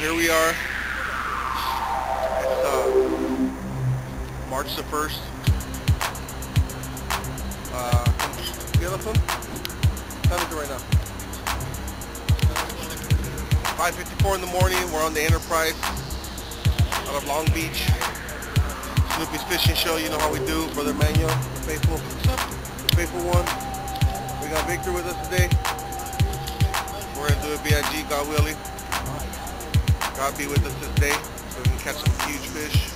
here we are. It's March the 1st. The other phone? How is it right now? 5:54 in the morning. We're on the Enterprise out of Long Beach. Snoopy's Fishing Show. You know how we do. Brother Manuel, the faithful, the faithful one. We got Victor with us today. We're gonna do a BIG, God willing. God be with us this day so we can catch some huge fish.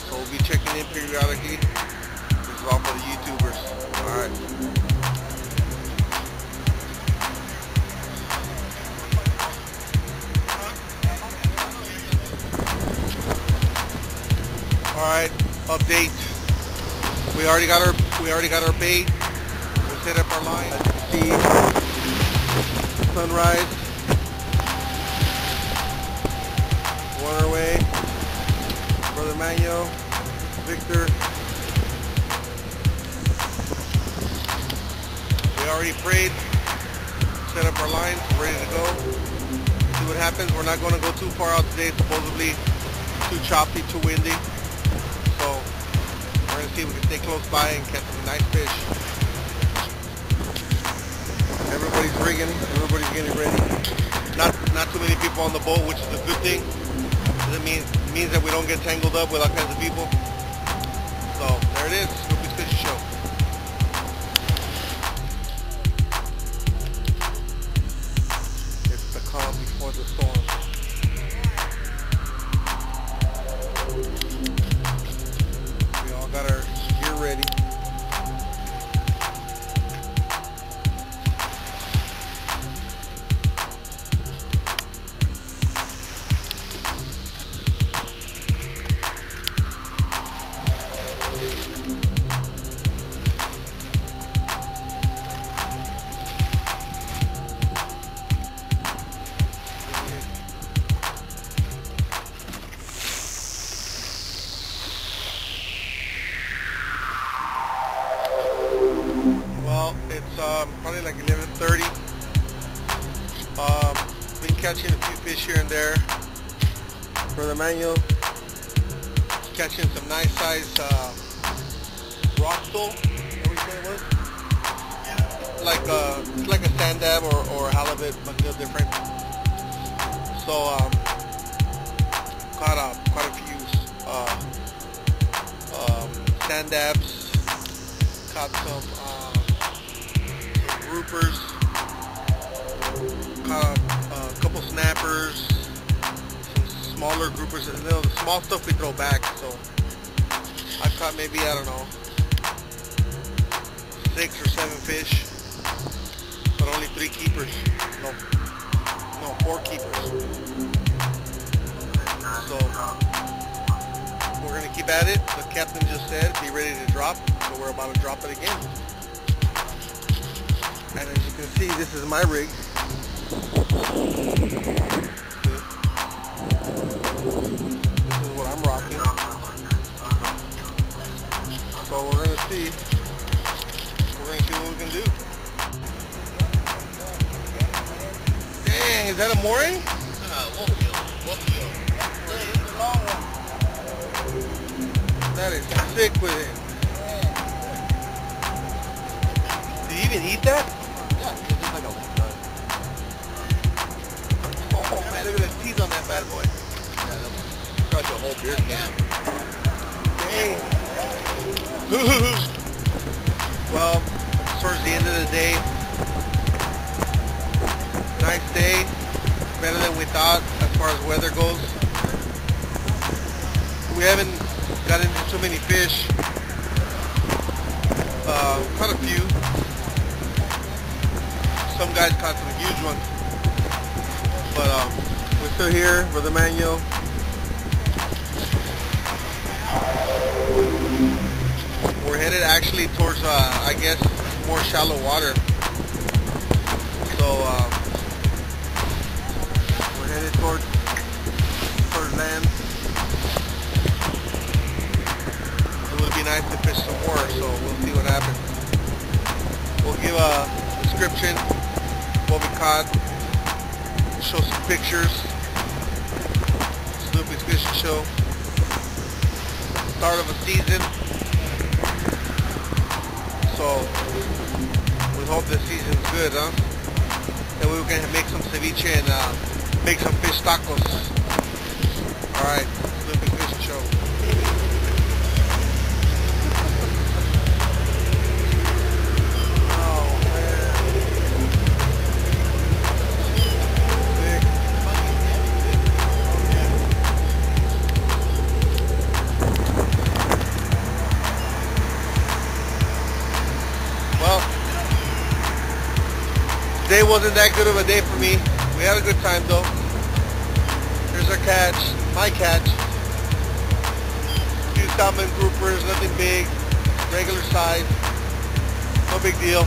So we'll be checking in periodically. This is all for the YouTubers. Alright. Alright, update. We already got our bait. We set up our line. As you can see, sunrise. On our way. Brother Manuel, Victor. We already prayed, set up our lines, ready to go. See what happens. We're not going to go too far out today. Supposedly too choppy, too windy. So we're going to see if we can stay close by and catch some nice fish. Everybody's rigging. Everybody's getting ready. Not too many people on the boat, which is a good thing. It means that we don't get tangled up with all kinds of people. So there it is, Snoopy's Fishing Show. It's the calm before the storm. We all got our gear ready. Well, it's probably like 11:30. Been catching a few fish here and there. Brother Manuel catching some nice size rock sole. Everything it was like a sand dab or halibut, but still different. So caught quite a few sand dabs. Caught some groupers, caught a couple snappers, some smaller groupers. You know, the small stuff we throw back. So I caught maybe, I don't know, 6 or 7 fish, but only 3 keepers. No, 4 keepers. So we're gonna keep at it. The captain just said, be ready to drop. So we're about to drop it again. And as you can see, this is my rig. This is what I'm rocking. So we're gonna see what we can do. Dang, is that a mooring? That is sick with it. Do you even eat that? Yeah, it's just like a Oh man, look at the teeth on that bad boy. yeah, that's crush a whole beer can. Dang. Well, towards the end of the day, nice day, better than we thought as far as weather goes. We haven't got into too many fish. Caught a few. Some guys caught some huge ones. But we're still here, Brother Manuel. We're headed actually towards, I guess, more shallow water. So we're headed towards land. It would be nice to fish some more, so we'll see what happens. We'll give a description, what we caught, show some pictures, Snoopy's Fishing Show. Start of a season. So we hope the season's good, huh? And we're gonna make some ceviche and make some fish tacos. Alright, Snoopy's Fishing Show. Well, today wasn't that good of a day for me. We had a good time though. Here's our catch, my catch. A few salmon groupers, nothing big, regular size. No big deal.